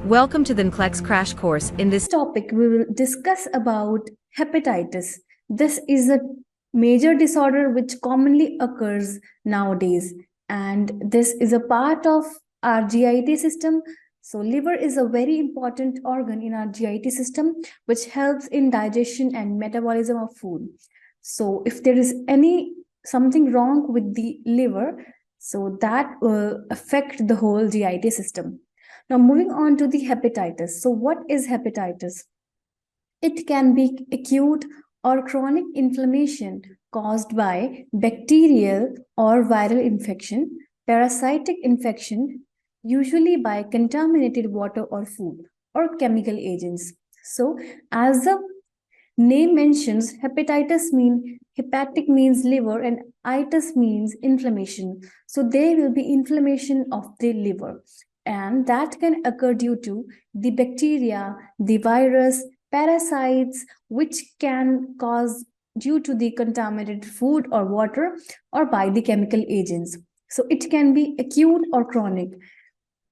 Welcome to the NCLEX crash course. In this topic, we will discuss about hepatitis. This is a major disorder which commonly occurs nowadays, and this is a part of our GIT system. So liver is a very important organ in our GIT system, which helps in digestion and metabolism of food. So if there is something wrong with the liver, so that will affect the whole GIT system. Now, moving on to the hepatitis. So, what is hepatitis? It can be acute or chronic inflammation caused by bacterial or viral infection, parasitic infection, usually by contaminated water or food or chemical agents. So, as the name mentions, hepatic means liver and itis means inflammation. So, there will be inflammation of the liver, and that can occur due to the bacteria, the virus, parasites, which can cause due to the contaminated food or water or by the chemical agents. So it can be acute or chronic.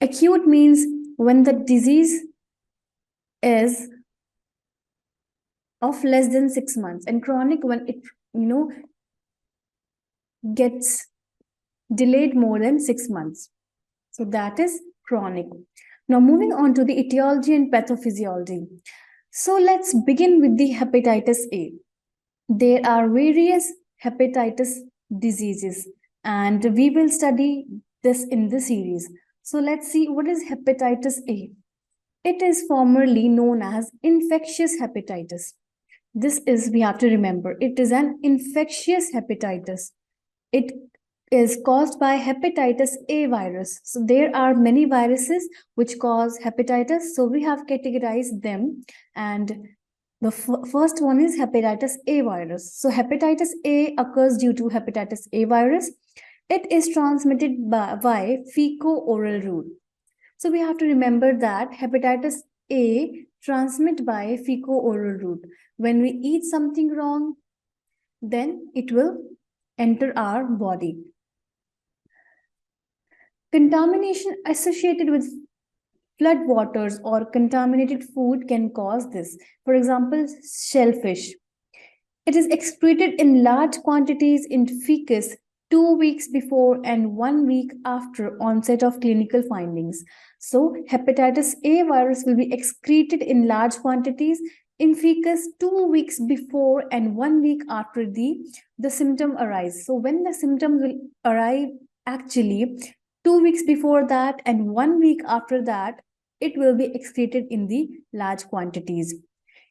Acute means when the disease is of less than 6 months, and chronic when it gets delayed more than 6 months. So that is chronic. Now moving on to the etiology and pathophysiology. So let's begin with the hepatitis A. There are various hepatitis diseases, and we will study this in the series. So let's see, what is hepatitis A? It is formerly known as infectious hepatitis. This is, we have to remember, it is an infectious hepatitis. It is caused by hepatitis A virus. So there are many viruses which cause hepatitis. So we have categorized them, and the first one is hepatitis A virus. So hepatitis A occurs due to hepatitis A virus. It is transmitted by fecal-oral route. So we have to remember that hepatitis A transmit by fecal-oral route. When we eat something wrong, then it will enter our body. Contamination associated with flood waters or contaminated food can cause this. For example, shellfish. It is excreted in large quantities in feces 2 weeks before and 1 week after onset of clinical findings. So, hepatitis A virus will be excreted in large quantities in feces 2 weeks before and 1 week after the symptom arise. So, when the symptoms will arrive, actually 2 weeks before that and 1 week after that, it will be excreted in the large quantities.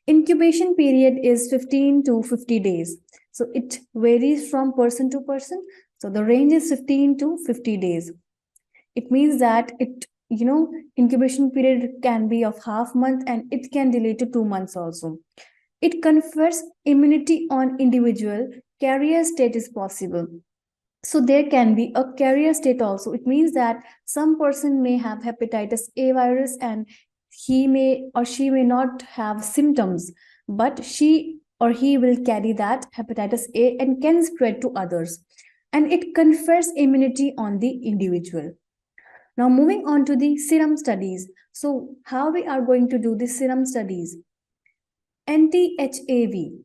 Incubation period is 15 to 50 days. So it varies from person to person. So the range is 15 to 50 days. It means that incubation period can be of half month and it can delay to 2 months also. It confers immunity on individual. Carrier state is possible. So there can be a carrier state also. It means that some person may have hepatitis A virus and he may or she may not have symptoms, but she or he will carry that hepatitis A and can spread to others. And it confers immunity on the individual. Now moving on to the serum studies. So how we are going to do the serum studies? Anti-HAV.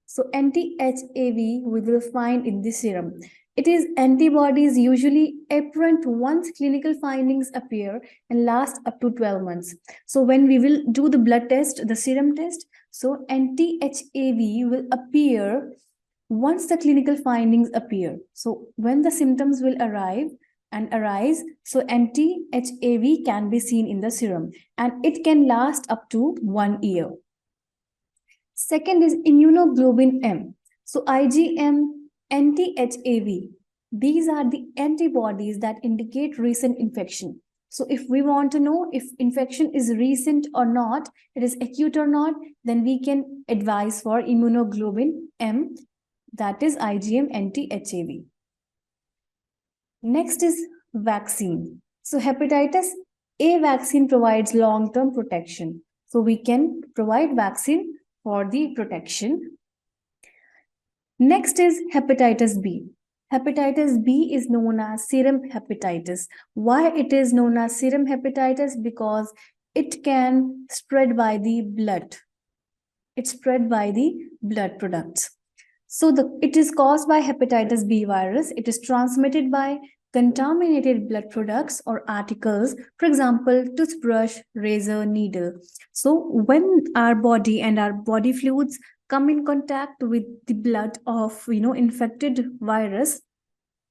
So anti-HAV we will find in the serum. It is antibodies usually apparent once clinical findings appear and last up to 12 months. So when we will do the blood test, the serum test, so anti-HAV will appear once the clinical findings appear. So when the symptoms will arise, so anti-HAV can be seen in the serum and it can last up to 1 year. Second is immunoglobulin M. So IgM, anti-HAV. These are the antibodies that indicate recent infection. So if we want to know if infection is recent or not, it is acute or not, then we can advise for immunoglobulin M, that is IgM anti-HAV. Next is vaccine. So hepatitis A vaccine provides long-term protection. So we can provide vaccine for the protection. Next is hepatitis B. Hepatitis B is known as serum hepatitis. Why it is known as serum hepatitis? Because it can spread by the blood. It's spread by the blood products. So it is caused by hepatitis B virus. It is transmitted by contaminated blood products or articles, for example, toothbrush, razor, needle. So when our body and our body fluids come in contact with the blood of infected virus,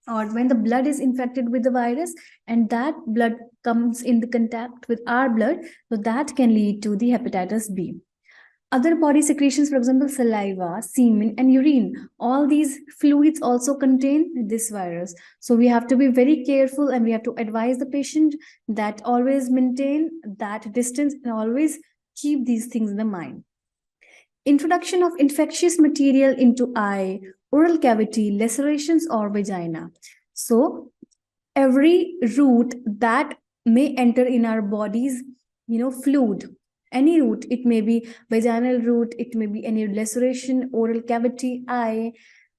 or when the blood is infected with the virus and that blood comes in the contact with our blood, so that can lead to the hepatitis B. Other body secretions, for example, saliva, semen, and urine, all these fluids also contain this virus. So we have to be very careful and we have to advise the patient that always maintain that distance and always keep these things in the mind. Introduction of infectious material into eye, oral cavity, lacerations, or vagina. So every route that may enter in our body's fluid, any route, it may be vaginal route, it may be any laceration, oral cavity, eye,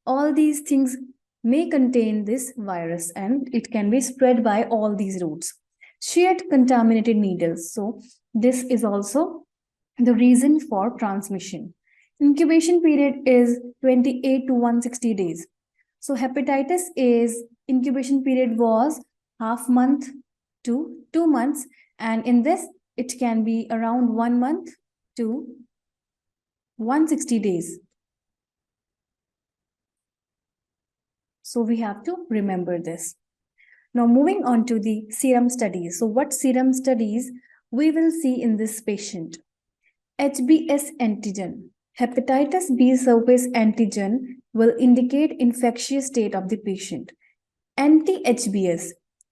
all these things may contain this virus and it can be spread by all these routes. Shared contaminated needles. So this is also the reason for transmission. Incubation period is 28 to 160 days. So hepatitis A's incubation period was half month to 2 months, and in this it can be around 1 month to 160 days. So we have to remember this. Now moving on to the serum studies. So what serum studies we will see in this patient? HBs antigen. Hepatitis B surface antigen will indicate infectious state of the patient. Anti-HBs.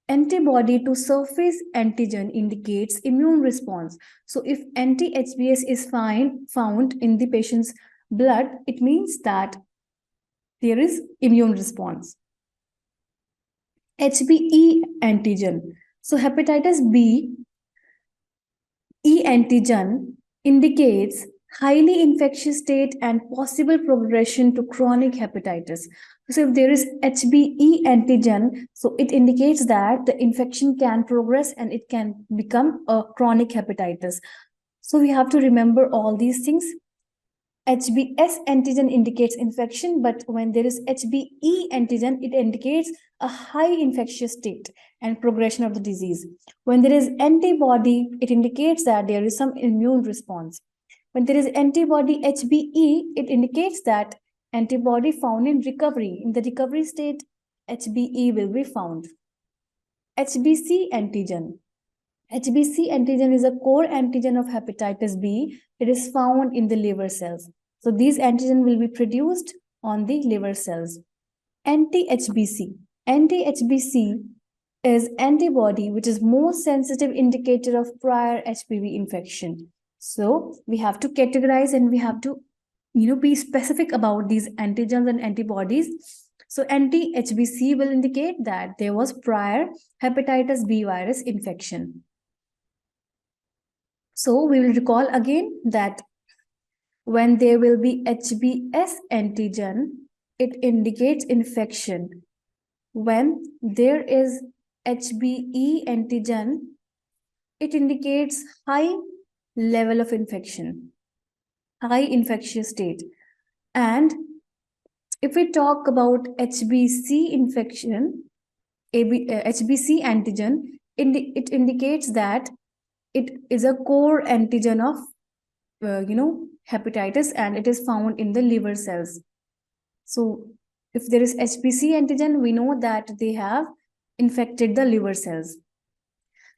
Antibody to surface antigen indicates immune response. So if anti-HBs is found in the patient's blood, it means that there is immune response. HBe antigen. So hepatitis B E antigen indicates highly infectious state and possible progression to chronic hepatitis. So if there is HBe antigen, so it indicates that the infection can progress and it can become a chronic hepatitis. So we have to remember all these things. HBs antigen indicates infection, but when there is HBe antigen, it indicates a high infectious state and progression of the disease. When there is antibody, it indicates that there is some immune response. When there is antibody HBe, it indicates that antibody found in recovery. In the recovery state, HBe will be found. HBc antigen. HBc antigen is a core antigen of hepatitis B. It is found in the liver cells. So these antigen will be produced on the liver cells. Anti-HBc. Anti-HBc is antibody which is more sensitive indicator of prior HPV infection. So we have to categorize and we have to be specific about these antigens and antibodies. So anti-HBc will indicate that there was prior hepatitis B virus infection. So we will recall again that when there will be HBs antigen, it indicates infection. When there is HBe antigen, it indicates high level of infection, high infectious state. And if we talk about HBc infection, HBc antigen, it indicates that it is a core antigen of hepatitis and it is found in the liver cells. So if there is HBc antigen, we know that they have infected the liver cells.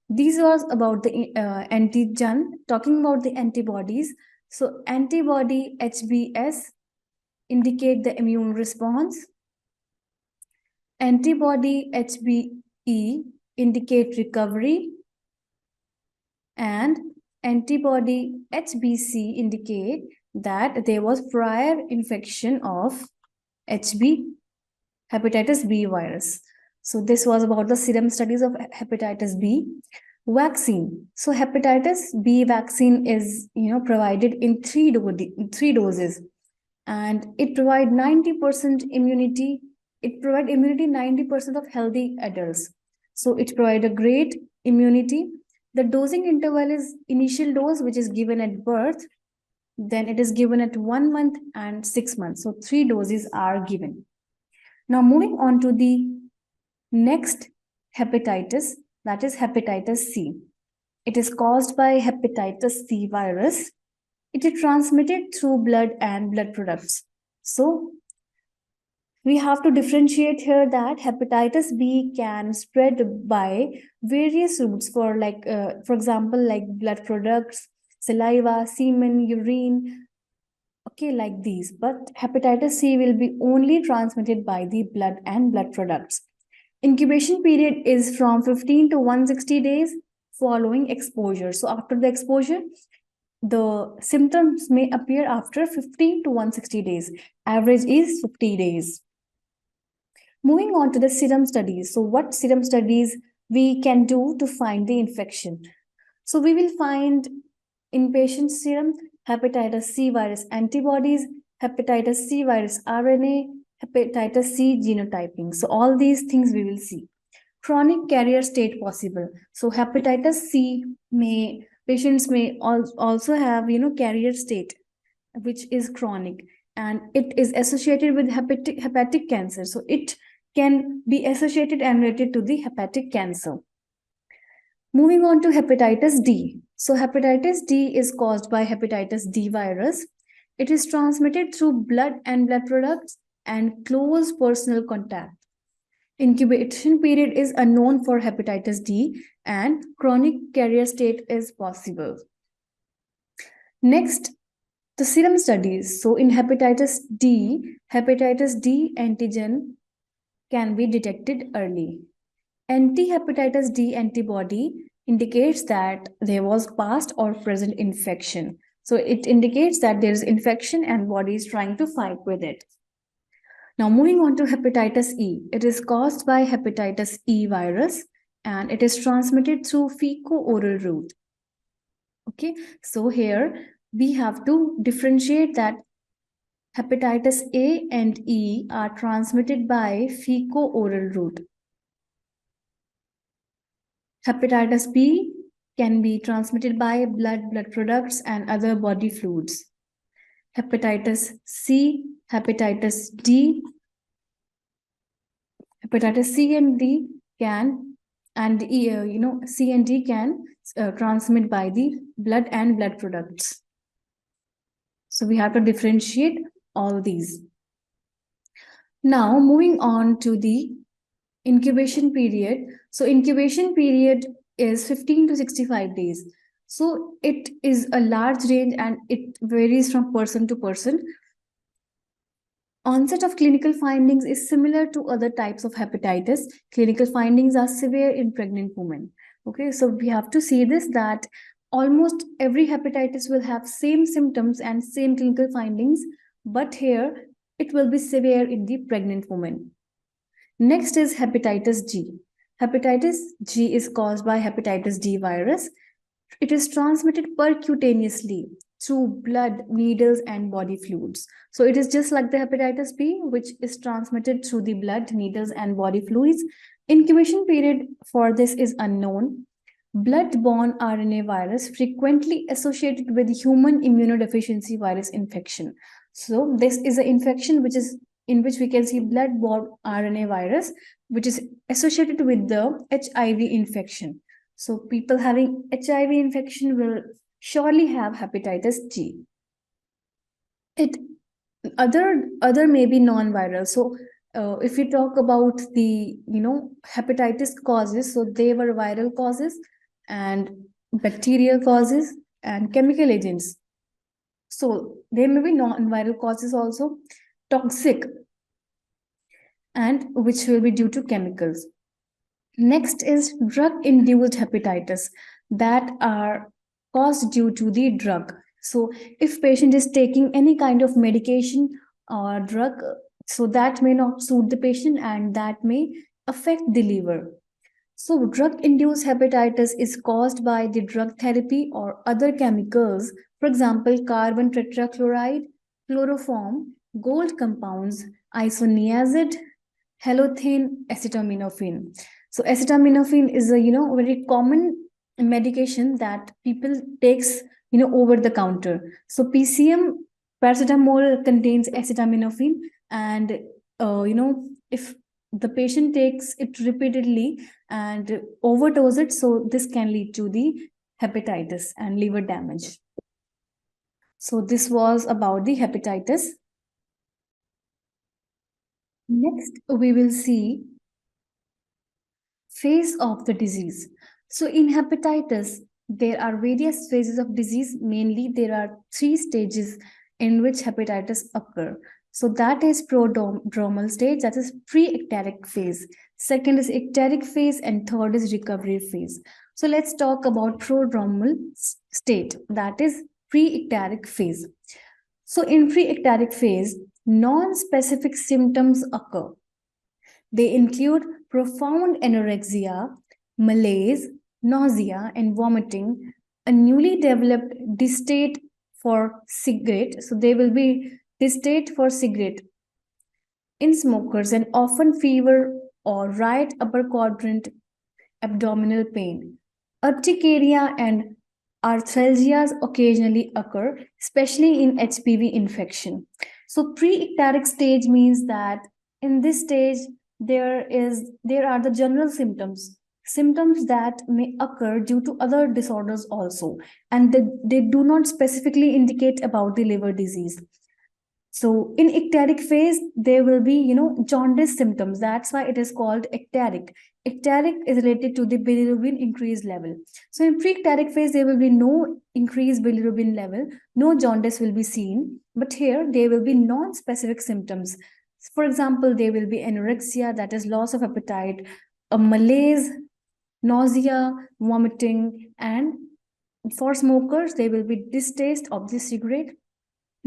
This was about the antigen. Talking about the antibodies, so antibody HBs indicate the immune response. Antibody HBe indicate recovery. And antibody HBc indicate that there was prior infection of hepatitis B virus. So this was about the serum studies of hepatitis B. Vaccine. So hepatitis B vaccine is provided in three doses, and it provides 90% immunity. It provides immunity 90% of healthy adults. So it provides a great immunity. The dosing interval is initial dose, which is given at birth, then it is given at 1 month and 6 months. So 3 doses are given. Now moving on to the next hepatitis, that is hepatitis C. It is caused by hepatitis C virus. It is transmitted through blood and blood products. So we have to differentiate here that hepatitis B can spread by various routes for example, like blood products, saliva, semen, urine, okay, like these. But hepatitis C will be only transmitted by the blood and blood products. Incubation period is from 15 to 160 days following exposure. So after the exposure, the symptoms may appear after 15 to 160 days. Average is 50 days. Moving on to the serum studies. So what serum studies we can do to find the infection? So we will find in patient serum hepatitis C virus antibodies, hepatitis C virus RNA, hepatitis C genotyping. So all these things we will see. Chronic carrier state possible. So hepatitis C patients may also have carrier state, which is chronic, and it is associated with hepatic cancer. So it can be associated and related to the hepatic cancer. Moving on to hepatitis D. So hepatitis D is caused by hepatitis D virus. It is transmitted through blood and blood products and close personal contact. Incubation period is unknown for hepatitis D and chronic carrier state is possible. Next, the serum studies. So in hepatitis D antigen can be detected early. Anti-hepatitis D antibody indicates that there was past or present infection. So it indicates that there is infection and body is trying to fight with it. Now moving on to hepatitis E. It is caused by hepatitis E virus and it is transmitted through fecal-oral route. Okay, so here we have to differentiate that hepatitis A and E are transmitted by fecal-oral route. Hepatitis B can be transmitted by blood, blood products, and other body fluids. Hepatitis C, hepatitis D, hepatitis C and D can, and C and D can transmit by the blood and blood products. So we have to differentiate all these. Now moving on to the incubation period. So incubation period is 15 to 65 days. So it is a large range and it varies from person to person. Onset of clinical findings is similar to other types of hepatitis. Clinical findings are severe in pregnant women. Okay, so we have to see this, that almost every hepatitis will have same symptoms and same clinical findings, but here it will be severe in the pregnant woman. Next is hepatitis G. Hepatitis G is caused by hepatitis D virus. It is transmitted percutaneously through blood, needles, and body fluids. So it is just like the hepatitis B, which is transmitted through the blood, needles, and body fluids. Incubation period for this is unknown. Blood-borne RNA virus frequently associated with human immunodeficiency virus infection. So this is an infection in which we can see blood-borne RNA virus, which is associated with the HIV infection. So people having HIV infection will surely have hepatitis G. Other may be non-viral. So if we talk about the hepatitis causes, so they were viral causes and bacterial causes and chemical agents. So there may be non-viral causes also, toxic, and which will be due to chemicals. Next is drug-induced hepatitis that are caused due to the drug. So if patient is taking any kind of medication or drug, so that may not suit the patient and that may affect the liver. So drug-induced hepatitis is caused by the drug therapy or other chemicals, for example, carbon tetrachloride, chloroform, gold compounds, isoniazid, halothane, acetaminophen. So acetaminophen is a very common medication that people takes, over the counter. So PCM, paracetamol, contains acetaminophen, and if the patient takes it repeatedly and overdose it, so this can lead to the hepatitis and liver damage. So this was about the hepatitis. Next, we will see phase of the disease. So in hepatitis, there are various phases of disease. Mainly, there are 3 stages in which hepatitis occur. So that is prodromal stage, that is pre-ectatic phase. Second is ectatic phase, and third is recovery phase. So let's talk about prodromal state, that is pre-ectatic phase. So in pre-ectatic phase, non-specific symptoms occur. They include profound anorexia, malaise, nausea, and vomiting, a newly developed distaste for cigarette. So they will be distaste for cigarette in smokers, and often fever or right upper quadrant abdominal pain. Urticaria and arthralgias occasionally occur, especially in HPV infection. So pre-ectatic stage means that in this stage there are the general symptoms that may occur due to other disorders also, and they do not specifically indicate about the liver disease. So in ectatic phase, there will be, jaundice symptoms. That's why it is called ectatic. Ectatic is related to the bilirubin increase level. So in pre-ectatic phase, there will be no increased bilirubin level, no jaundice will be seen. But here, there will be non-specific symptoms. For example, there will be anorexia, that is loss of appetite, a malaise, nausea, vomiting, and for smokers, there will be distaste of the cigarette.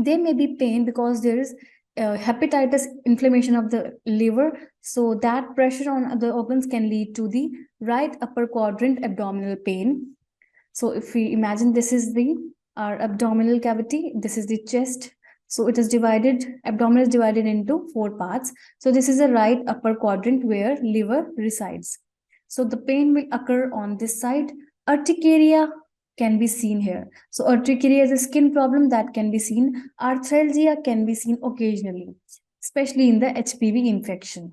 There may be pain because there is hepatitis inflammation of the liver, so that pressure on the organs can lead to the right upper quadrant abdominal pain. So if we imagine this is our abdominal cavity, this is the chest, so it is divided, abdomen is divided into 4 parts. So this is the right upper quadrant where liver resides. So the pain will occur on this side. Urticaria can be seen here. So urticaria is a skin problem that can be seen. Arthralgia can be seen occasionally, especially in the HPV infection.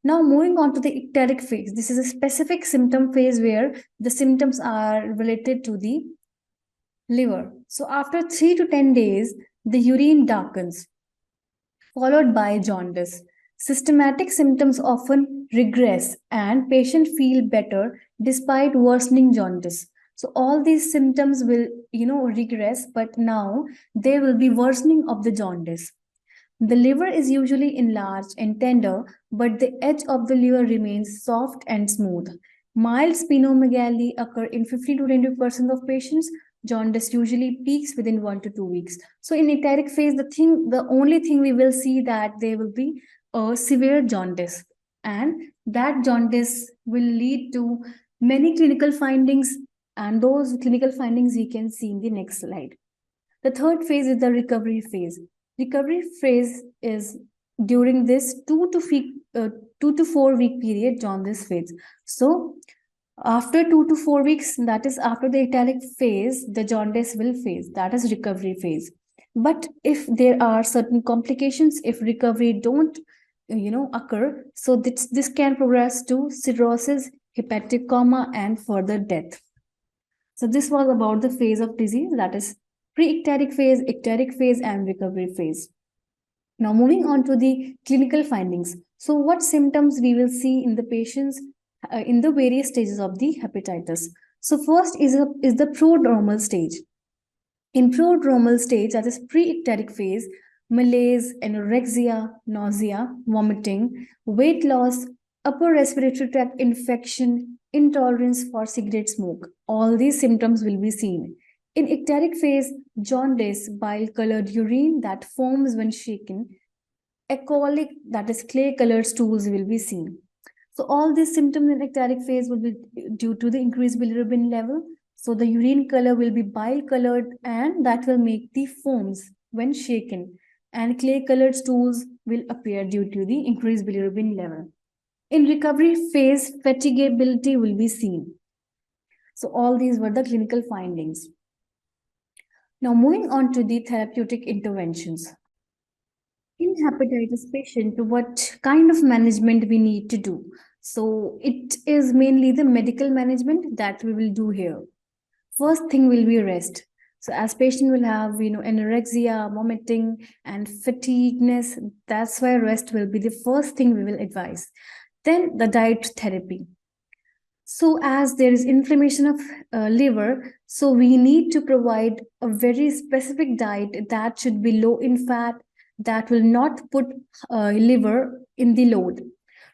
Now moving on to the ectatic phase. This is a specific symptom phase where the symptoms are related to the liver. So after 3 to 10 days, the urine darkens, followed by jaundice. Systematic symptoms often regress and patient feel better despite worsening jaundice. So all these symptoms will, regress, but now there will be worsening of the jaundice. The liver is usually enlarged and tender, but the edge of the liver remains soft and smooth. Mild splenomegaly occur in 15 to 20% of patients. Jaundice usually peaks within 1 to 2 weeks. So in ectatic phase, the only thing we will see that there will be a severe jaundice, and that jaundice will lead to many clinical findings, and those clinical findings we can see in the next slide. The third phase is the recovery phase. Recovery phase is during this 2 to 4 week period jaundice phase. So after 2 to 4 weeks, that is after the ectatic phase, the jaundice will phase, that is recovery phase. But if there are certain complications, if recovery don't occur, so this can progress to cirrhosis, hepatic coma, and further death. So this was about the phase of disease, that is pre-ectatic phase, ectatic phase, and recovery phase. Now moving on to the clinical findings. So what symptoms we will see in the patients in the various stages of the hepatitis. So first is the prodromal stage. In prodromal stage, that is pre-ectatic phase, malaise, anorexia, nausea, vomiting, weight loss, upper respiratory tract infection, intolerance for cigarette smoke. All these symptoms will be seen. In ectatic phase, jaundice, bile-colored urine that forms when shaken, echolic, that is clay-colored stools, will be seen. So all these symptoms in ectatic phase will be due to the increased bilirubin level. So the urine color will be bile-colored, and that will make the foams when shaken. And clay-colored stools will appear due to the increased bilirubin level. In recovery phase, fatigability will be seen. So all these were the clinical findings. Now moving on to the therapeutic interventions. In hepatitis patient, what kind of management we need to do? So it is mainly the medical management that we will do here. First thing will be rest. So as patient will have, anorexia, vomiting, and fatigueness, that's why rest will be the first thing we will advise. Then the diet therapy. So as there is inflammation of liver, so we need to provide a very specific diet that should be low in fat, that will not put liver in the load.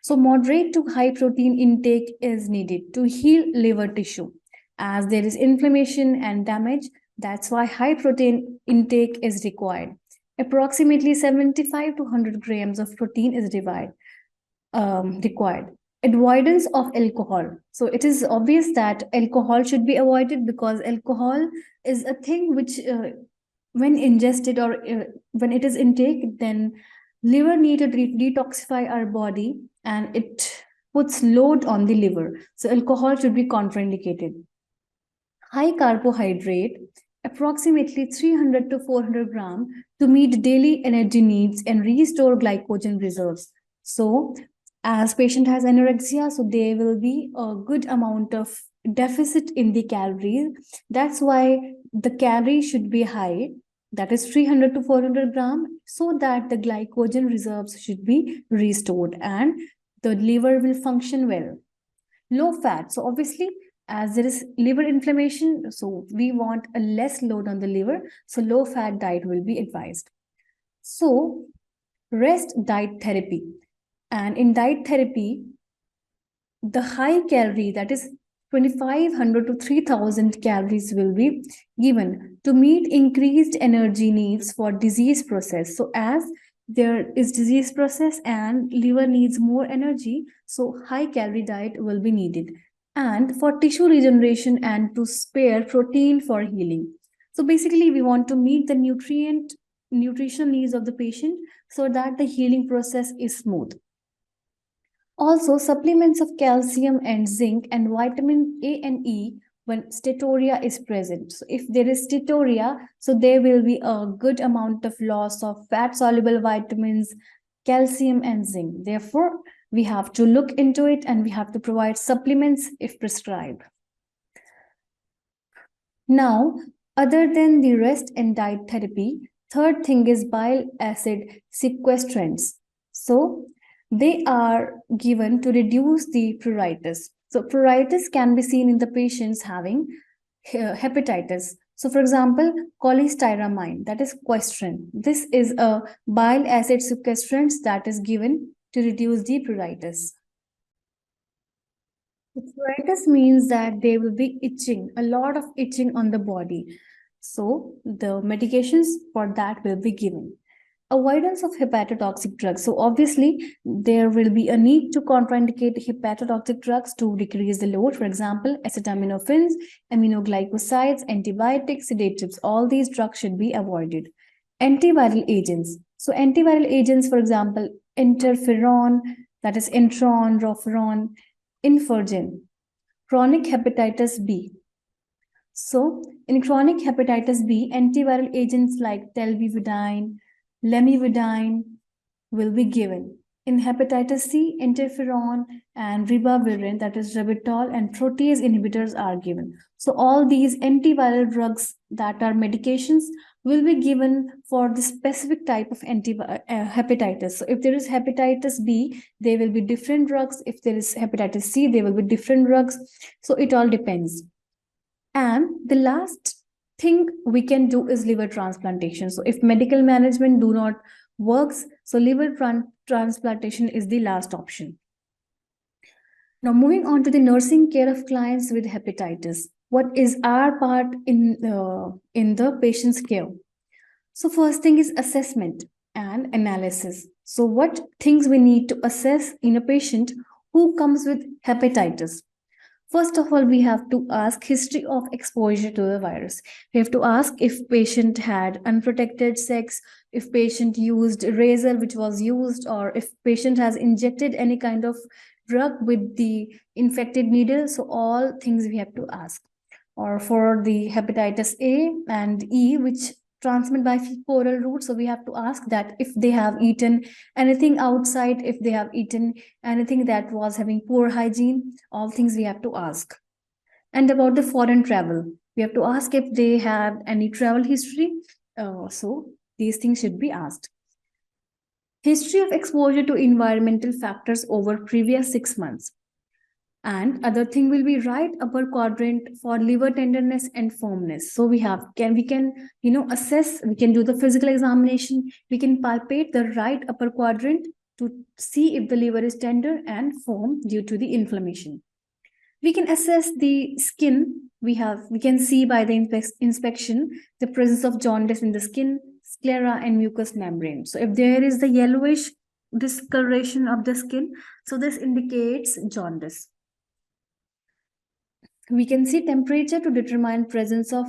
So moderate to high protein intake is needed to heal liver tissue. As there is inflammation and damage, that's why high protein intake is required. Approximately 75 to 100 grams of protein is required. Avoidance of alcohol. So it is obvious that alcohol should be avoided because alcohol is a thing which when ingested or when it is intake, then liver need to detoxify our body and it puts load on the liver. So alcohol should be contraindicated. High carbohydrate, approximately 300 to 400 grams to meet daily energy needs and restore glycogen reserves. So as patient has anorexia, so there will be a good amount of deficit in the calories. That's why the calorie should be high, that is 300 to 400 grams, so that the glycogen reserves should be restored and the liver will function well. Low fat. So obviously, as there is liver inflammation, so we want a less load on the liver. So low fat diet will be advised. So rest diet therapy. And in diet therapy, the high calorie, that is 2500 to 3000 calories will be given to meet increased energy needs for disease process. So as there is disease process and liver needs more energy, so high calorie diet will be needed. And for tissue regeneration and to spare protein for healing. So basically we want to meet the nutritional needs of the patient so that the healing process is smooth. Also, supplements of calcium and zinc and vitamin A and E when steatorrhea is present. So if there is steatorrhea, so there will be a good amount of loss of fat-soluble vitamins, calcium and zinc. Therefore, we have to look into it and we have to provide supplements if prescribed. Now, other than the rest and diet therapy, third thing is bile acid sequestrants. So they are given to reduce the pruritus. So pruritus can be seen in the patients having hepatitis. So for example, cholestyramine, that is Sequestrant. This is a bile acid sequestrant that is given to reduce the pruritus. Pruritus means that there will be itching, a lot of itching on the body. So the medications for that will be given. Avoidance of hepatotoxic drugs. So obviously, there will be a need to contraindicate hepatotoxic drugs to decrease the load. For example, acetaminophen, aminoglycosides, antibiotics, sedatives. All these drugs should be avoided. Antiviral agents. So antiviral agents, for example, interferon, that is Intron, Roferon, Infergen. Chronic hepatitis B. So in chronic hepatitis B, antiviral agents like telvividine, lamivudine will be given. In hepatitis C, interferon and ribavirin, that is ribitol, and protease inhibitors are given. So all these antiviral drugs that are medications will be given for the specific type of hepatitis. So if there is hepatitis B, there will be different drugs. If there is hepatitis C, there will be different drugs. So it all depends. And the last thing we can do is liver transplantation. So if medical management do not works, so liver transplantation is the last option. Now moving on to the nursing care of clients with hepatitis. What is our part in the patient's care? So first thing is assessment and analysis. So what things we need to assess in a patient who comes with hepatitis? First of all, we have to ask history of exposure to the virus. We have to ask if patient had unprotected sex, if patient used razor which was used, or if patient has injected any kind of drug with the infected needle. So all things we have to ask. or for the hepatitis A and E, which transmit by fecal-oral route. So we have to ask that if they have eaten anything outside, if they have eaten anything that was having poor hygiene, all things we have to ask. And about the foreign travel, we have to ask if they have any travel history. So these things should be asked. History of exposure to environmental factors over previous 6 months. And other thing will be right upper quadrant for liver tenderness and firmness. So we can assess, we can do the physical examination, we can palpate the right upper quadrant to see if the liver is tender and firm due to the inflammation. We can assess the skin. We can see by the inspection the presence of jaundice in the skin, sclera, and mucous membrane. So if there is the yellowish discoloration of the skin, so this indicates jaundice. We can see temperature to determine presence of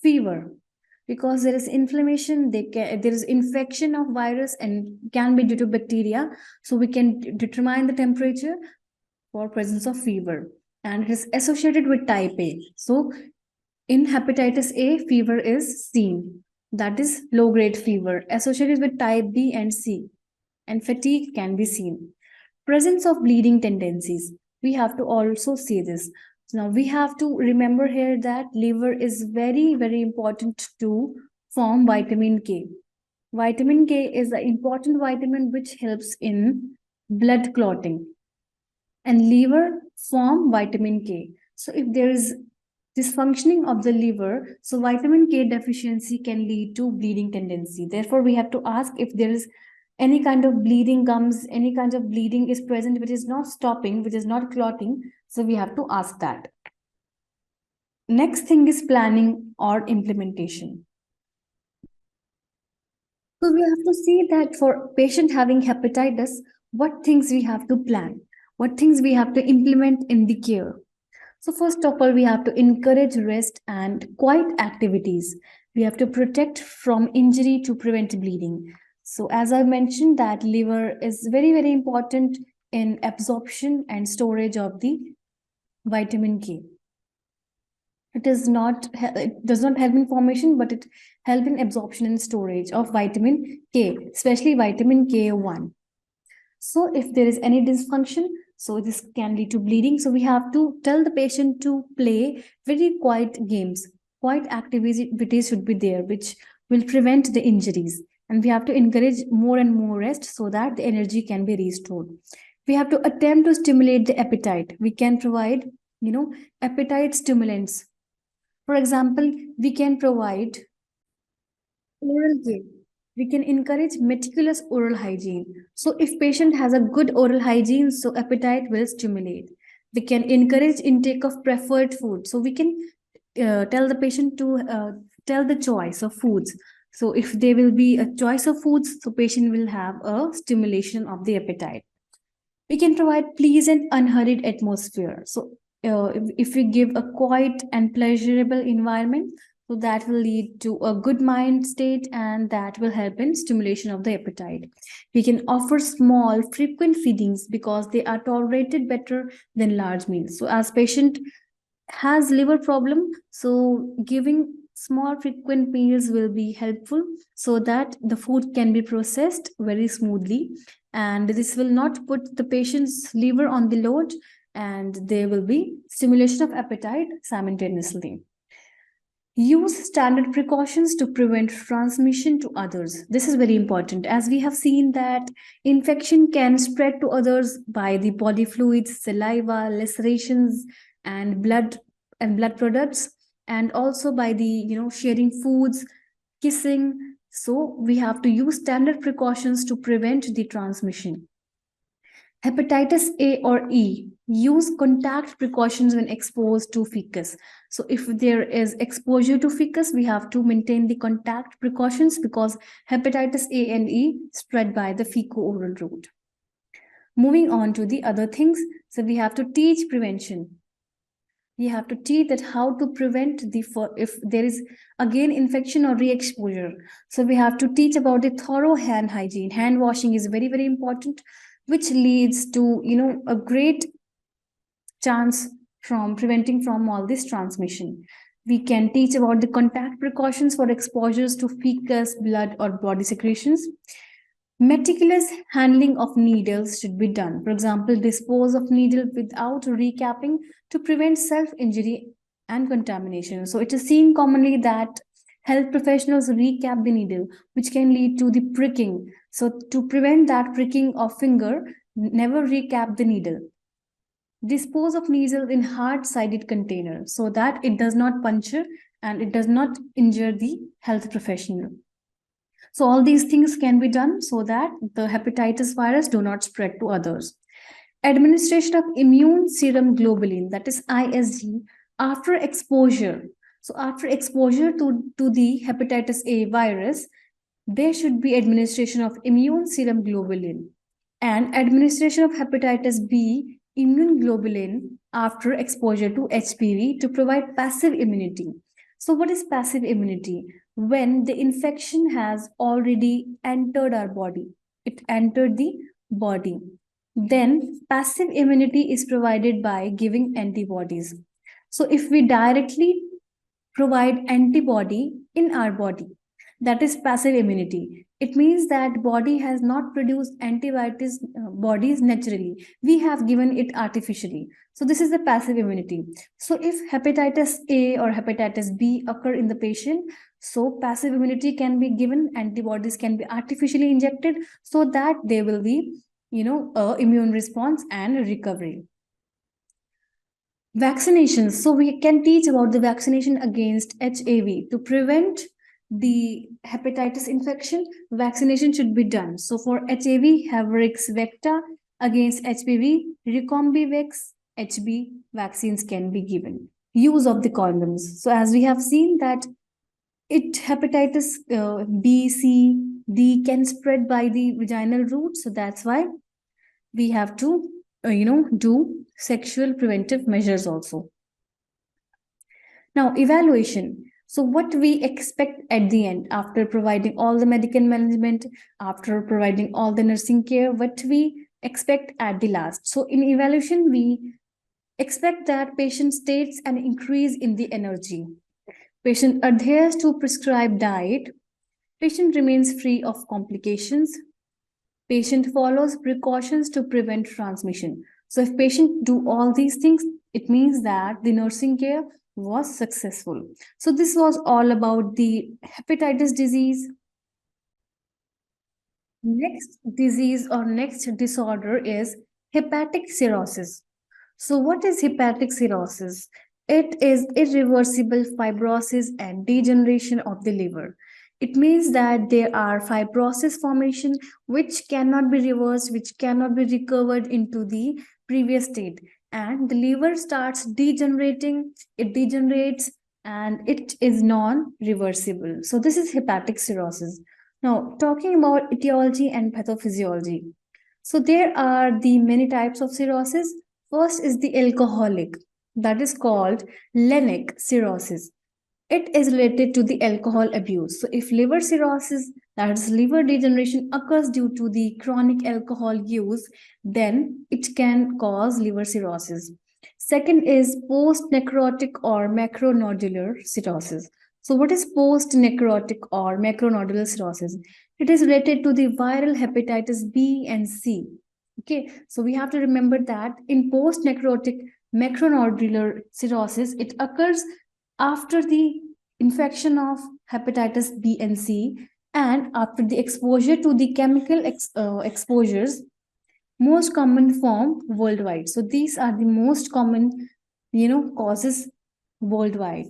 fever. Because there is inflammation, there is infection of virus and can be due to bacteria. So we can determine the temperature for presence of fever. And it is associated with type A. So in hepatitis A, fever is seen. That is low-grade fever associated with type B and C. And fatigue can be seen. Presence of bleeding tendencies. We have to also see this. Now we have to remember here that liver is very, very important to form vitamin K. Vitamin K is an important vitamin which helps in blood clotting. And liver form vitamin K. So if there is dysfunctioning of the liver, so vitamin K deficiency can lead to bleeding tendency. Therefore, we have to ask if there is any kind of bleeding gums, any kind of bleeding is present which is not stopping, which is not clotting. So we have to ask that. Next thing is planning or implementation. So we have to see that for patient having hepatitis, what things we have to plan, what things we have to implement in the care. So first of all, we have to encourage rest and quiet activities. We have to protect from injury to prevent bleeding. So as I mentioned that liver is very, very important in absorption and storage of the vitamin K. It does not help in formation, but it helps in absorption and storage of vitamin K, especially vitamin K1. So if there is any dysfunction, so this can lead to bleeding. So we have to tell the patient to play very quiet games. Quiet activities should be there, which will prevent the injuries. And we have to encourage more and more rest so that the energy can be restored. We have to attempt to stimulate the appetite. We can provide, appetite stimulants. For example, we can provide oral care. We can encourage meticulous oral hygiene. So if patient has a good oral hygiene, so appetite will stimulate. We can encourage intake of preferred food. So we can tell the patient to tell the choice of foods. So if there will be a choice of foods, so patient will have a stimulation of the appetite. We can provide pleasant, unhurried atmosphere. So if we give a quiet and pleasurable environment, so that will lead to a good mind state and that will help in stimulation of the appetite. We can offer small, frequent feedings because they are tolerated better than large meals. So as patient has liver problem, so giving small frequent meals will be helpful so that the food can be processed very smoothly, and this will not put the patient's liver on the load, and there will be stimulation of appetite simultaneously. Use standard precautions to prevent transmission to others. This is very important, as we have seen that infection can spread to others by the body fluids, saliva, lacerations, and blood products, and also by the sharing foods, kissing. So we have to use standard precautions to prevent the transmission. Hepatitis A or E, use contact precautions when exposed to fecus. So if there is exposure to fecus, we have to maintain the contact precautions because hepatitis A and E spread by the fecal-oral route. Moving on to the other things, so we have to teach prevention. We have to teach that how to prevent if there is again infection or re-exposure. So we have to teach about the thorough hand hygiene. Hand washing is very, very important, which leads to a great chance from preventing from all this transmission. We can teach about the contact precautions for exposures to feces, blood, or body secretions. Meticulous handling of needles should be done. For example, dispose of needle without recapping to prevent self-injury and contamination. So it is seen commonly that health professionals recap the needle, which can lead to the pricking. So to prevent that pricking of finger, never recap the needle. Dispose of needles in hard-sided container so that it does not puncture and it does not injure the health professional. So all these things can be done so that the hepatitis virus do not spread to others. Administration of immune serum globulin, that is ISG, after exposure. So after exposure to the hepatitis A virus, there should be administration of immune serum globulin and administration of hepatitis B immune globulin after exposure to HPV to provide passive immunity. So what is passive immunity? When the infection has already entered our body, it entered the body. Then passive immunity is provided by giving antibodies. So if we directly provide antibody in our body, that is passive immunity. It means that body has not produced antibodies bodies naturally. We have given it artificially. So this is the passive immunity. So if hepatitis A or hepatitis B occur in the patient, so passive immunity can be given, antibodies can be artificially injected so that there will be, immune response and recovery. Vaccinations. So we can teach about the vaccination against HAV to prevent the hepatitis infection. Vaccination should be done. So for HAV, Haverix vecta, against HPV, Recombivax, HB vaccines can be given. Use of the condoms. So as we have seen that hepatitis B, C, D can spread by the vaginal route. So that's why we have to, do sexual preventive measures also. Now, evaluation. So what we expect at the end after providing all the medical management, after providing all the nursing care, what we expect at the last. So in evaluation, we expect that patient states an increase in the energy. Patient adheres to prescribed diet. Patient remains free of complications. Patient follows precautions to prevent transmission. So if patient do all these things, it means that the nursing care was successful. So this was all about the hepatitis disease. Next disease or next disorder is hepatic cirrhosis. So what is hepatic cirrhosis? It is irreversible fibrosis and degeneration of the liver. It means that there are fibrosis formation which cannot be reversed, which cannot be recovered into the previous state. And the liver starts degenerating, it degenerates, and it is non-reversible. So this is hepatic cirrhosis. Now, talking about etiology and pathophysiology. So there are the many types of cirrhosis. First is the alcoholic, that is called Lenic cirrhosis. It is related to the alcohol abuse. So if liver cirrhosis, that is liver degeneration, occurs due to the chronic alcohol use, then it can cause liver cirrhosis. Second is post-necrotic or macronodular cirrhosis. So what is post-necrotic or macronodular cirrhosis? It is related to the viral hepatitis B and C. Okay, so we have to remember that in post-necrotic macronodular cirrhosis, it occurs after the infection of hepatitis B and C and after the exposure to the chemical exposures, most common form worldwide. So these are the most common, causes worldwide.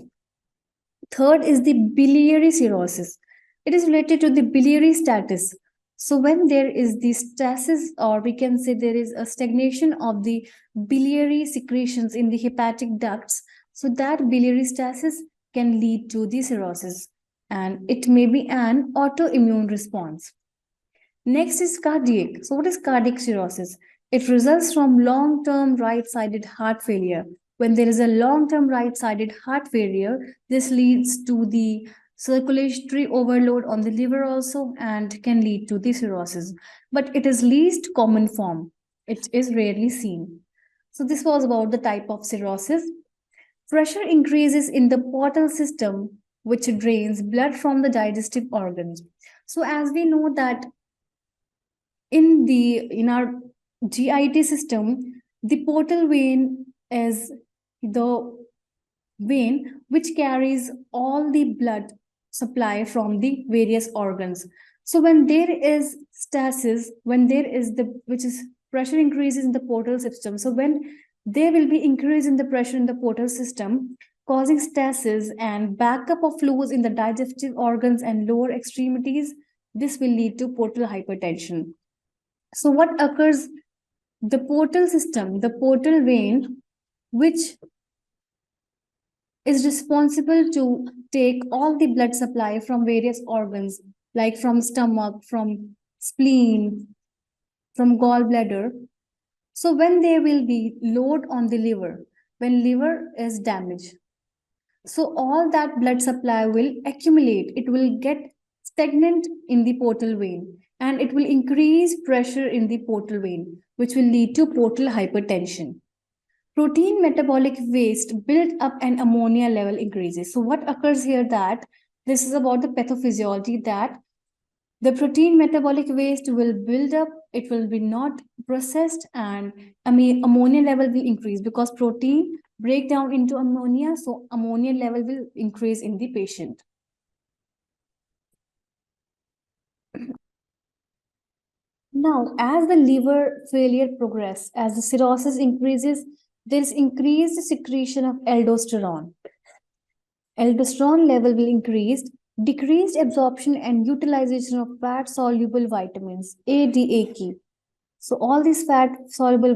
Third is the biliary cirrhosis. It is related to the biliary status. So when there is the stasis, or we can say there is a stagnation of the biliary secretions in the hepatic ducts, so that biliary stasis can lead to the cirrhosis, and it may be an autoimmune response. Next is cardiac. So what is cardiac cirrhosis? It results from long-term right-sided heart failure. When there is a long-term right-sided heart failure, this leads to the circulatory overload on the liver also and can lead to the cirrhosis. But it is least common form. It is rarely seen. So this was about the type of cirrhosis. Pressure increases in the portal system, which drains blood from the digestive organs. So as we know that in our GIT system, the portal vein is the vein which carries all the blood supply from the various organs. So when there is stasis, when there is the which is pressure increases in the portal system, so when there will be increase in the pressure in the portal system, causing stasis and backup of fluids in the digestive organs and lower extremities, this will lead to portal hypertension. So what occurs? The portal system, the portal vein, which is responsible to take all the blood supply from various organs, like from stomach, from spleen, from gallbladder. So when there will be load on the liver, when liver is damaged, so all that blood supply will accumulate. It will get stagnant in the portal vein and it will increase pressure in the portal vein, which will lead to portal hypertension. Protein metabolic waste built up and ammonia level increases. So what occurs here that this is about the pathophysiology that the protein metabolic waste will build up, it will be not processed, and ammonia level will increase because protein break down into ammonia, so ammonia level will increase in the patient. Now, as the liver failure progresses, as the cirrhosis increases, there is increased secretion of aldosterone. Aldosterone level will increase, decreased absorption and utilization of fat-soluble vitamins, A, D, A, K. So all these fat-soluble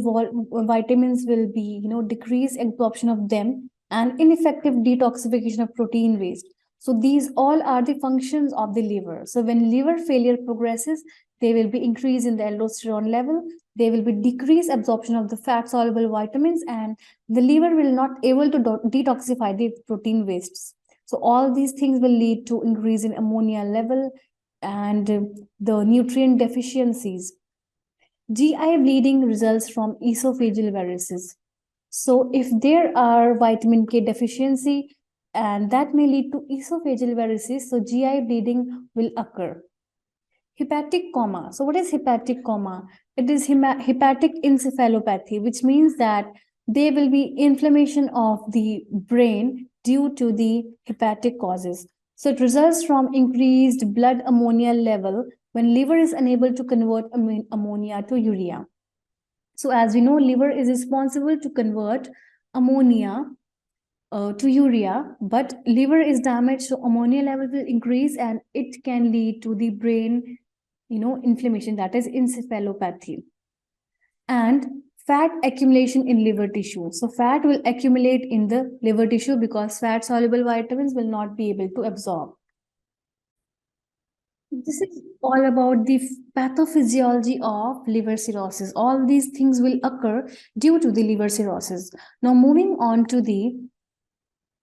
vitamins will be, decreased absorption of them and ineffective detoxification of protein waste. So these all are the functions of the liver. So when liver failure progresses, there will be increase in the aldosterone level, there will be decreased absorption of the fat-soluble vitamins, and the liver will not able to detoxify the protein wastes. So all these things will lead to increase in ammonia level and the nutrient deficiencies. GI bleeding results from esophageal varices. So if there are vitamin K deficiency, and that may lead to esophageal varices, so GI bleeding will occur. Hepatic coma. So what is hepatic coma? It is hepatic encephalopathy, which means that there will be inflammation of the brain due to the hepatic causes. So it results from increased blood ammonia level when liver is unable to convert ammonia to urea. So as we know, liver is responsible to convert ammonia to urea, but liver is damaged, so ammonia level will increase and it can lead to the brain, inflammation, that is encephalopathy. And fat accumulation in liver tissue. So fat will accumulate in the liver tissue because fat soluble vitamins will not be able to absorb. This is all about the pathophysiology of liver cirrhosis. All these things will occur due to the liver cirrhosis. Now moving on to the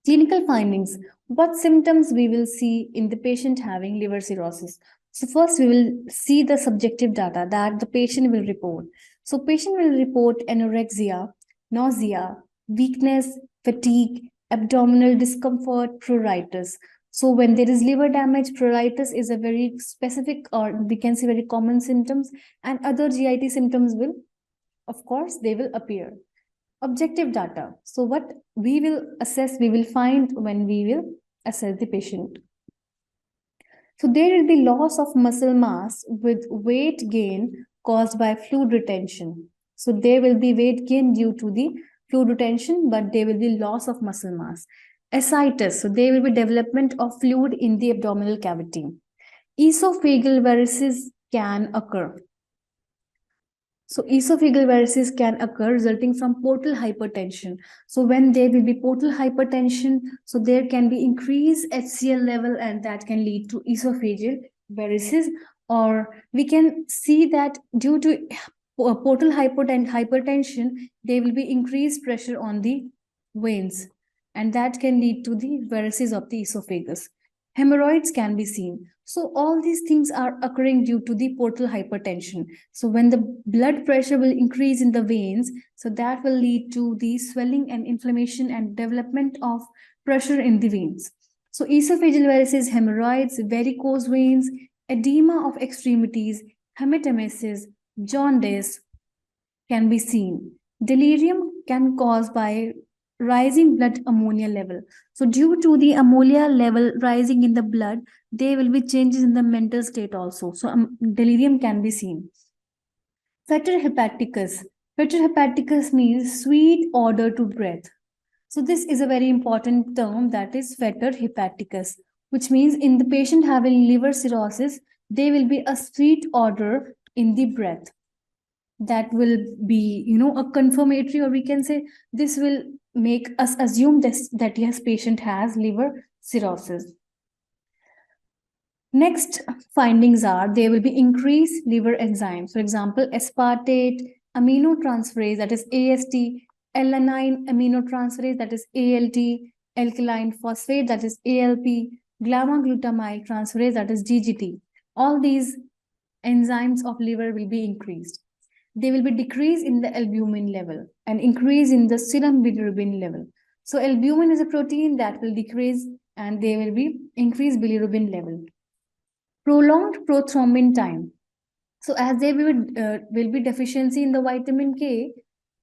clinical findings. What symptoms we will see in the patient having liver cirrhosis? So first we will see the subjective data that the patient will report. So patient will report anorexia, nausea, weakness, fatigue, abdominal discomfort, pruritus. So when there is liver damage, pruritus is a very specific, or we can say very common symptoms, and other GIT symptoms will, of course, they will appear. Objective data. So what we will assess, we will find when we will assess the patient. So there will be loss of muscle mass with weight gain caused by fluid retention. So there will be weight gain due to the fluid retention, but there will be loss of muscle mass. Ascites, so there will be development of fluid in the abdominal cavity. Esophageal varices can occur. So esophageal varices can occur resulting from portal hypertension. So when there will be portal hypertension, so there can be increased HCl level and that can lead to esophageal varices. Or we can see that due to portal hypertension, there will be increased pressure on the veins and that can lead to the varices of the esophagus. Hemorrhoids can be seen. So all these things are occurring due to the portal hypertension. So when the blood pressure will increase in the veins, so that will lead to the swelling and inflammation and development of pressure in the veins. So esophageal varices, hemorrhoids, varicose veins, edema of extremities, hematemesis, jaundice can be seen. Delirium can cause by rising blood ammonia level. So due to the ammonia level rising in the blood, there will be changes in the mental state also. So delirium can be seen. Fetor hepaticus. Fetor hepaticus means sweet odor to breath. So this is a very important term, that is fetor hepaticus, which means in the patient having liver cirrhosis, there will be a sweet odor in the breath. That will be, a confirmatory, or we can say this will make us assume this, that yes, patient has liver cirrhosis. Next findings are there will be increased liver enzymes. For example, aspartate aminotransferase, that is AST, alanine aminotransferase, that is ALT, alkaline phosphate, that is ALP, gamma glutamyl transferase, that is GGT. All these enzymes of liver will be increased. There will be decrease in the albumin level and increase in the serum bilirubin level. So albumin is a protein that will decrease, and there will be increased bilirubin level. Prolonged prothrombin time. So as there will be deficiency in the vitamin K,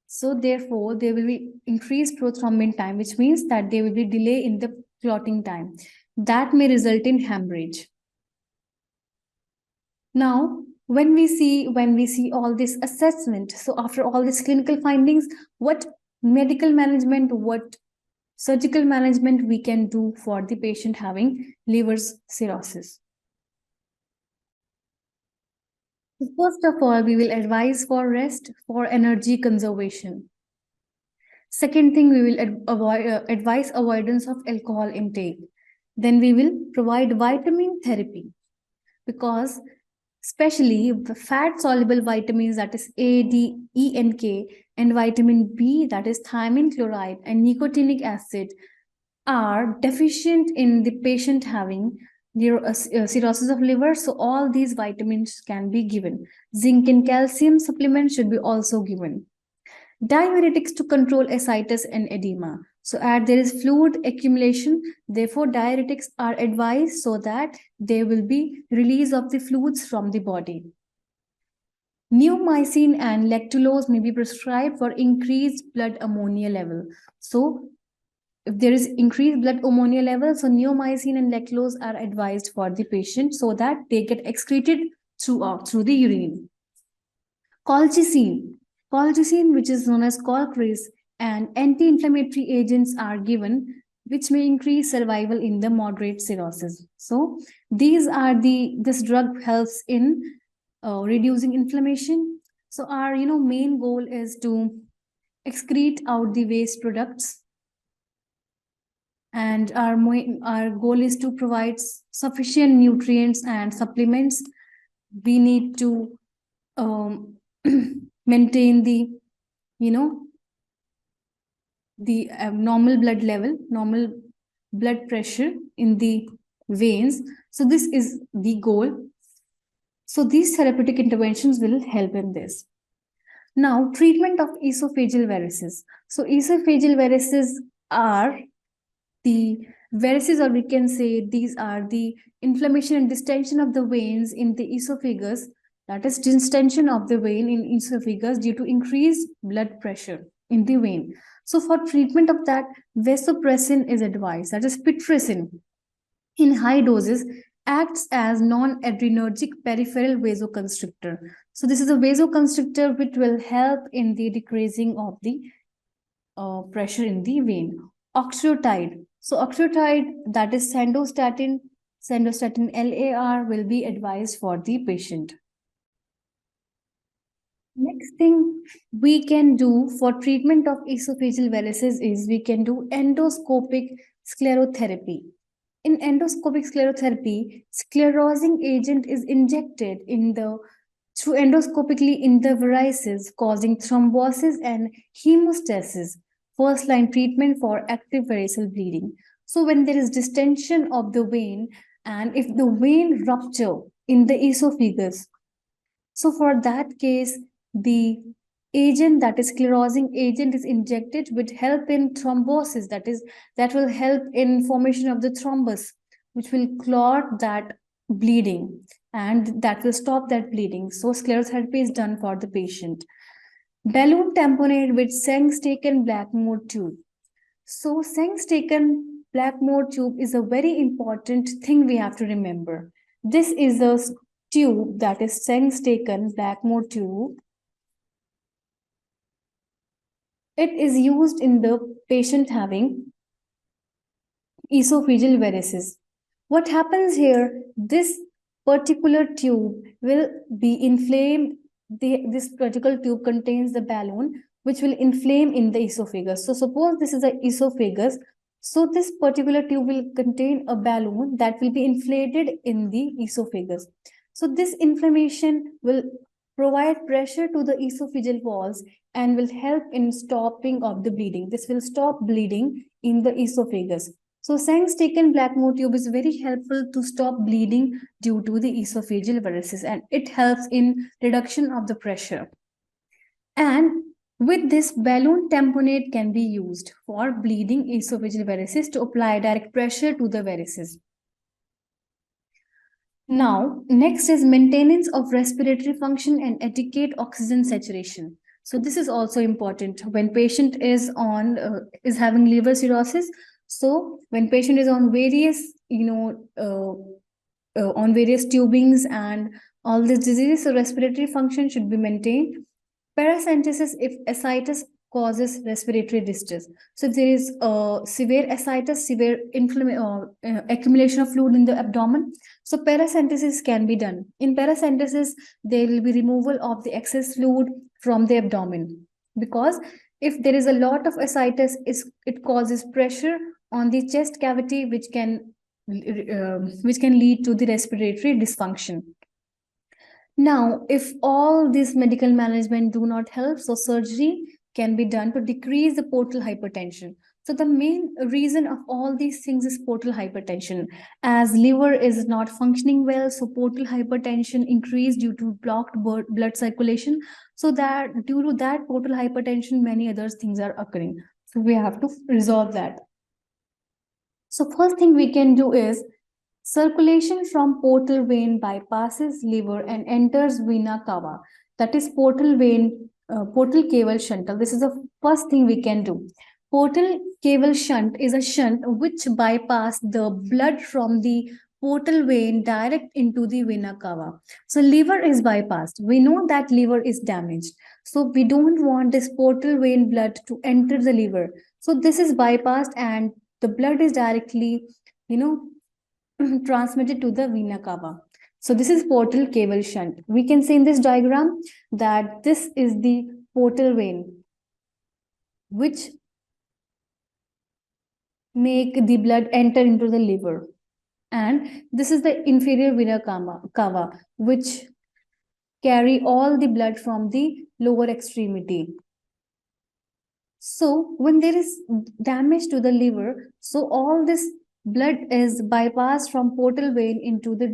so therefore there will be increased prothrombin time, which means that there will be delay in the clotting time. That may result in hemorrhage. Now, when we see all this assessment, so after all these clinical findings, what medical management, what surgical management we can do for the patient having liver cirrhosis? First of all, we will advise for rest, for energy conservation. Second thing, we will advise avoidance of alcohol intake. Then we will provide vitamin therapy, because especially the fat-soluble vitamins, that is A, D, E, and K, and vitamin B, that is thiamine chloride, and nicotinic acid, are deficient in the patient having cirrhosis of liver. So all these vitamins can be given. Zinc and calcium supplements should be also given. Diuretics to control ascites and edema. So as there is fluid accumulation, therefore diuretics are advised so that there will be release of the fluids from the body. Neomycin and lactulose may be prescribed for increased blood ammonia level. So if there is increased blood ammonia level, so neomycin and lactulose are advised for the patient so that they get excreted through the urine. Colchicine, which is known as Colchris, and anti-inflammatory agents are given, which may increase survival in the moderate cirrhosis. So this drug helps in reducing inflammation. So our main goal is to excrete out the waste products, and our goal is to provide sufficient nutrients and supplements. We need to maintain the normal blood level, normal blood pressure in the veins. So this is the goal. So these therapeutic interventions will help in this. Now, treatment of esophageal varices. So esophageal varices are the varices, or we can say these are the inflammation and distension of the veins in the esophagus, that is distension of the vein in esophagus due to increased blood pressure in the vein. So for treatment of that, vasopressin is advised, that is piperacin in high doses acts as non-adrenergic peripheral vasoconstrictor. So this is a vasoconstrictor which will help in the decreasing of the pressure in the vein. Octreotide. So octreotide, that is sandostatin LAR, will be advised for the patient. Next thing we can do for treatment of esophageal varices is we can do endoscopic sclerotherapy. In endoscopic sclerotherapy, sclerosing agent is injected through endoscopically in the varices, causing thrombosis and hemostasis. First line treatment for active variceal bleeding. So when there is distension of the vein, and if the vein rupture in the esophagus, so for that case, the agent, that is sclerosing agent, is injected with help in thrombosis, that will help in formation of the thrombus, which will clot that bleeding, and that will stop that bleeding. So sclerotherapy is done for the patient. Balloon tamponade with Sengstaken Blackmore tube. So Sengstaken Blackmore tube is a very important thing we have to remember. This is a tube, that is Sengstaken Blackmore tube. It is used in the patient having esophageal varices. What happens here, this particular tube will be inflamed. This particular tube contains the balloon which will inflame in the esophagus. So suppose this is the esophagus. So this particular tube will contain a balloon that will be inflated in the esophagus. So this inflammation will provide pressure to the esophageal walls and will help in stopping of the bleeding. This will stop bleeding in the esophagus. So Sengstaken Blackmore tube is very helpful to stop bleeding due to the esophageal varices, and it helps in reduction of the pressure. And with this, balloon tamponade can be used for bleeding esophageal varices to apply direct pressure to the varices. Now, next is maintenance of respiratory function and adequate oxygen saturation. So this is also important when patient is having liver cirrhosis. So when patient is on various, on various tubings and all these diseases, so respiratory function should be maintained. Paracentesis if ascites causes respiratory distress. So if there is severe ascites, severe accumulation of fluid in the abdomen, so paracentesis can be done. In paracentesis, there will be removal of the excess fluid from the abdomen, because if there is a lot of ascites, it causes pressure on the chest cavity, which can lead to the respiratory dysfunction. Now, if all this medical management do not help, so surgery can be done to decrease the portal hypertension. So the main reason of all these things is portal hypertension. As liver is not functioning well, so portal hypertension increased due to blocked blood circulation. So that due to that portal hypertension, many other things are occurring. So we have to resolve that. So first thing we can do is circulation from portal vein bypasses liver and enters vena cava. That is portal vein, portal caval shuntal. This is the first thing we can do. Portal caval shunt is a shunt which bypass the blood from the portal vein direct into the vena cava. So liver is bypassed. We know that liver is damaged. So we don't want this portal vein blood to enter the liver. So this is bypassed and the blood is directly, transmitted to the vena cava. So this is portal caval shunt. We can see in this diagram that this is the portal vein which make the blood enter into the liver, and this is the inferior vena cava which carry all the blood from the lower extremity. So when there is damage to the liver, so all this blood is bypassed from portal vein into the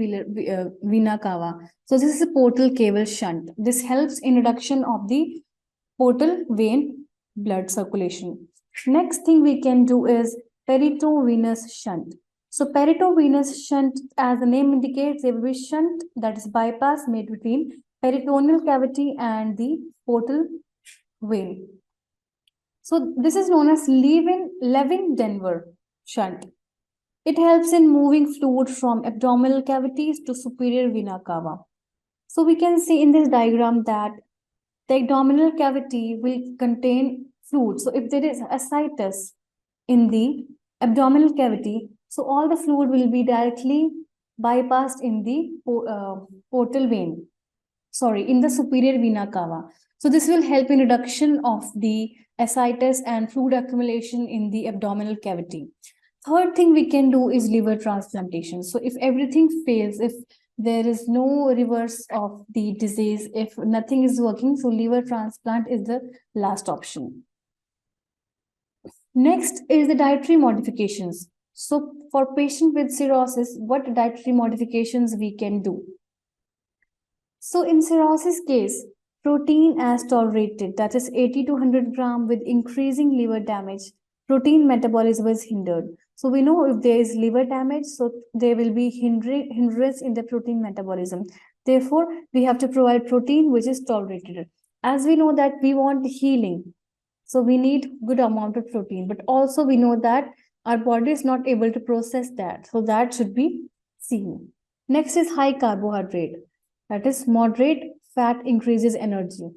vena cava. So this is a portal caval shunt. This helps in reduction of the portal vein blood circulation. Next thing we can do is peritovenous shunt. So peritovenous shunt, as the name indicates, there will be shunt, that is bypass made between peritoneal cavity and the portal vein. So this is known as Levin-Denver shunt. It helps in moving fluid from abdominal cavities to superior vena cava. So we can see in this diagram that the abdominal cavity will contain fluid. So if there is ascites in the abdominal cavity, so all the fluid will be directly bypassed in the portal vein. In the superior vena cava. So this will help in reduction of the ascites and fluid accumulation in the abdominal cavity. Third thing we can do is liver transplantation. So if everything fails, if there is no reverse of the disease, if nothing is working, so liver transplant is the last option. Next is the dietary modifications. So for patient with cirrhosis, what dietary modifications we can do? So in cirrhosis case, protein as tolerated, that is 80 to 100 gram with increasing liver damage, protein metabolism is hindered. So we know if there is liver damage, so there will be hindrance in the protein metabolism. Therefore, we have to provide protein which is tolerated. As we know that we want healing, so we need good amount of protein, but also we know that our body is not able to process that. So that should be seen. Next is high carbohydrate. That is moderate fat increases energy.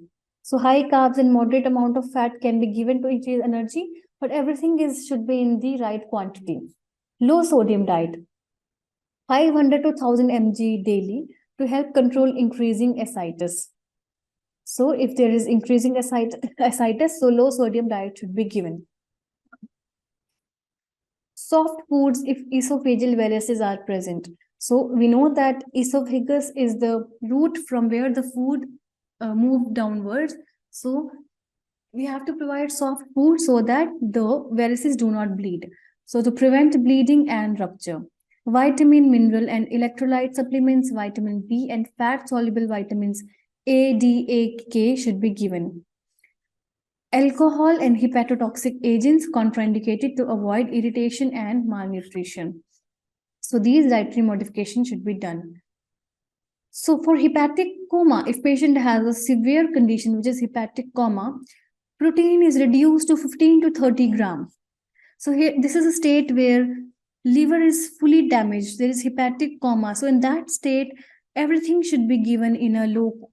So high carbs and moderate amount of fat can be given to increase energy, but everything should be in the right quantity. Low sodium diet, 500 to 1000 mg daily to help control increasing ascites. So if there is increasing ascites, so low sodium diet should be given. Soft foods if esophageal varices are present. So we know that esophagus is the root from where the food move downwards. So we have to provide soft food so that the varices do not bleed. So to prevent bleeding and rupture. Vitamin, mineral and electrolyte supplements, vitamin B and fat-soluble vitamins A, D, A, K should be given. Alcohol and hepatotoxic agents contraindicated to avoid irritation and malnutrition. So these dietary modifications should be done. So for hepatic coma, if patient has a severe condition which is hepatic coma, protein is reduced to 15 to 30 grams. So here, this is a state where liver is fully damaged. There is hepatic coma. So in that state, everything should be given in a low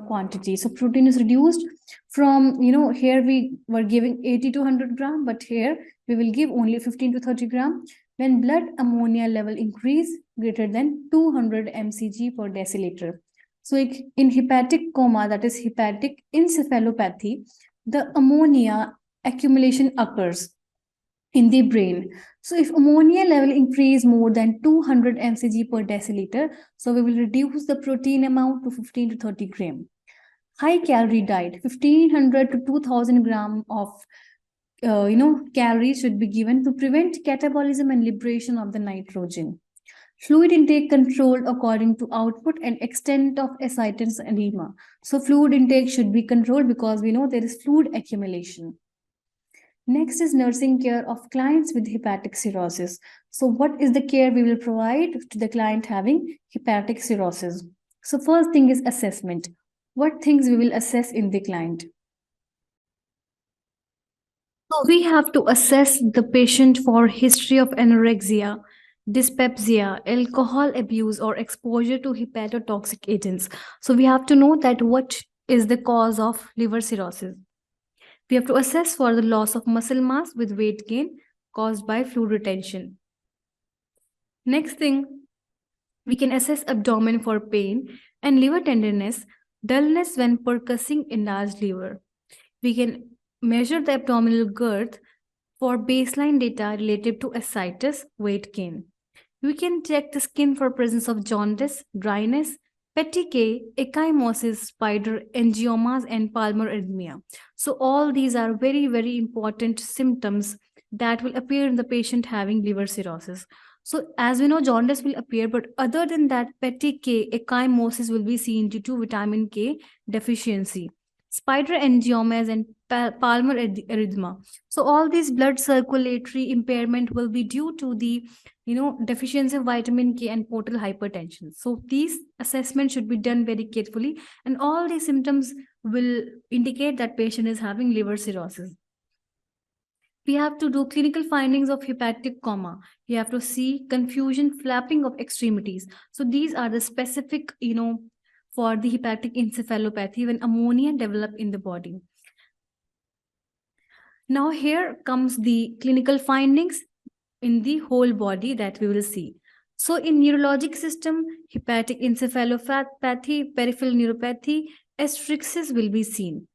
quantity. So protein is reduced from, here we were giving 80 to 100 gram, but here we will give only 15 to 30 gram. When blood ammonia level increase greater than 200 mcg per deciliter. So in hepatic coma, that is hepatic encephalopathy, the ammonia accumulation occurs in the brain. So if ammonia level increase more than 200 mcg per deciliter, so we will reduce the protein amount to 15 to 30 gram. High calorie diet, 1500 to 2000 gram of calories should be given to prevent catabolism and liberation of the nitrogen. Fluid intake controlled according to output and extent of ascites edema. So fluid intake should be controlled because we know there is fluid accumulation. Next is nursing care of clients with hepatic cirrhosis. So what is the care we will provide to the client having hepatic cirrhosis? So first thing is assessment. What things we will assess in the client? So we have to assess the patient for history of anorexia, dyspepsia, alcohol abuse, or exposure to hepatotoxic agents. So we have to know that what is the cause of liver cirrhosis. We have to assess for the loss of muscle mass with weight gain caused by fluid retention. Next thing, we can assess abdomen for pain and liver tenderness, dullness when percussing enlarged liver. We can measure the abdominal girth for baseline data related to ascites, weight gain. We can check the skin for presence of jaundice, dryness, petechiae, ecchymosis, spider angiomas, and palmaroedema. So all these are very, very important symptoms that will appear in the patient having liver cirrhosis. So as we know, jaundice will appear, but other than that, petechiae, ecchymosis will be seen due to vitamin K deficiency. Spider angiomas and palmaroedema. So all these blood circulatory impairment will be due to the deficiency of vitamin K and portal hypertension. So these assessments should be done very carefully, and all these symptoms will indicate that patient is having liver cirrhosis. We have to do clinical findings of hepatic coma. We have to see confusion, flapping of extremities. So these are the specific, for the hepatic encephalopathy when ammonia develop in the body. Now here comes the clinical findings in the whole body that we will see. So in neurologic system, hepatic encephalopathy, peripheral neuropathy, asterixis will be seen.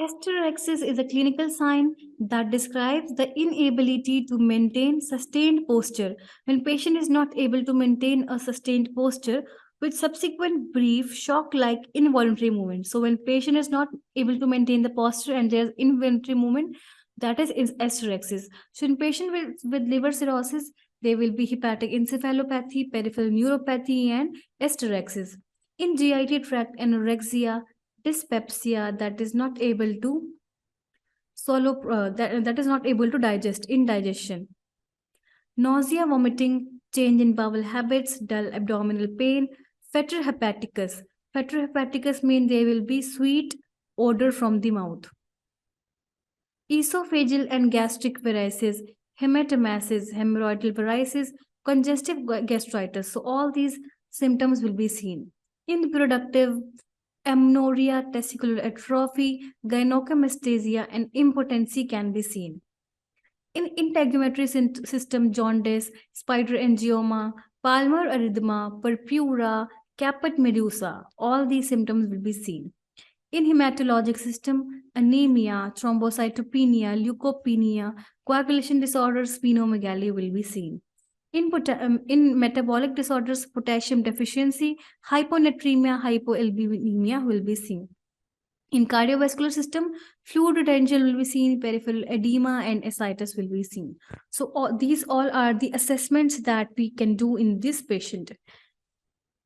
Asterixis is a clinical sign that describes the inability to maintain sustained posture. When patient is not able to maintain a sustained posture with subsequent brief shock-like involuntary movement. So when patient is not able to maintain the posture and there's involuntary movement, that is hysterectosis. So in patient with liver cirrhosis, there will be hepatic encephalopathy, peripheral neuropathy, and hysterectosis. In GIT tract, anorexia, dyspepsia that is not able to that is not able to digest, indigestion. Nausea, vomiting, change in bowel habits, dull abdominal pain, fetor hepaticus. Fetor hepaticus means there will be sweet odor from the mouth. Esophageal and gastric varices, hematomasis, hemorrhoidal varices, congestive gastritis. So all these symptoms will be seen. In reproductive, amenorrhea, testicular atrophy, gynecomastia, and impotency can be seen. In integumentary system, jaundice, spider angioma, palmar erythema, purpura, caput medusa, all these symptoms will be seen. In hematologic system, anemia, thrombocytopenia, leukopenia, coagulation disorders, splenomegaly will be seen. In metabolic disorders, potassium deficiency, hyponatremia, hypoalbuminemia will be seen. In cardiovascular system, fluid retention will be seen, peripheral edema and ascites will be seen. So these all are the assessments that we can do in this patient.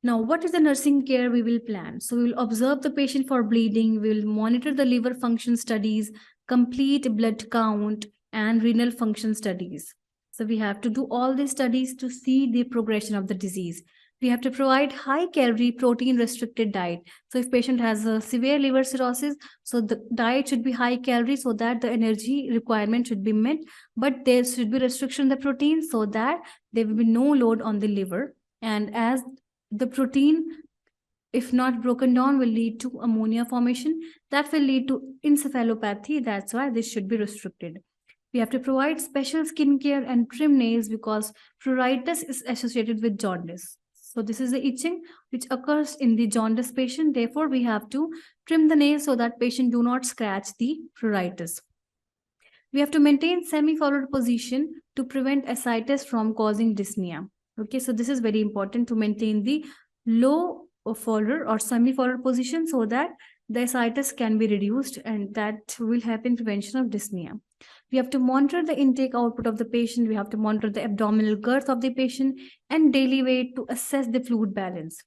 Now, what is the nursing care we will plan? So we will observe the patient for bleeding, we will monitor the liver function studies, complete blood count, and renal function studies. So we have to do all these studies to see the progression of the disease. We have to provide high calorie protein restricted diet. So if patient has a severe liver cirrhosis, so the diet should be high calorie so that the energy requirement should be met, but there should be restriction in the protein so that there will be no load on the liver. And as the protein, if not broken down, will lead to ammonia formation. That will lead to encephalopathy. That's why this should be restricted. We have to provide special skincare and trim nails because pruritus is associated with jaundice. So this is the itching which occurs in the jaundice patient. Therefore, we have to trim the nails so that patient do not scratch the pruritus. We have to maintain semi-forward position to prevent ascites from causing dyspnea. Okay, so this is very important to maintain the low forward or semi-forward position so that the ascites can be reduced and that will help in prevention of dyspnea. We have to monitor the intake output of the patient. We have to monitor the abdominal girth of the patient and daily weight to assess the fluid balance.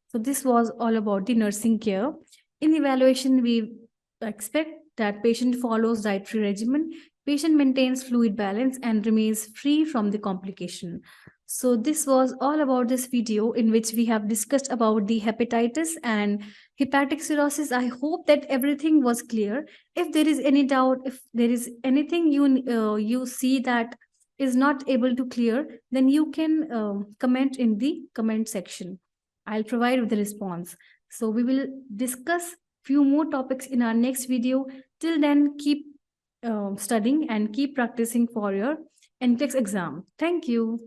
So this was all about the nursing care. In evaluation, we expect that patient follows dietary regimen, patient maintains fluid balance and remains free from the complication. So this was all about this video in which we have discussed about the hepatitis and hepatic cirrhosis. I hope that everything was clear. If there is any doubt, if there is anything you see that is not able to clear, then you can comment in the comment section. I'll provide with the response. So we will discuss few more topics in our next video. Till then, keep studying and keep practicing for your NCLEX exam. Thank you.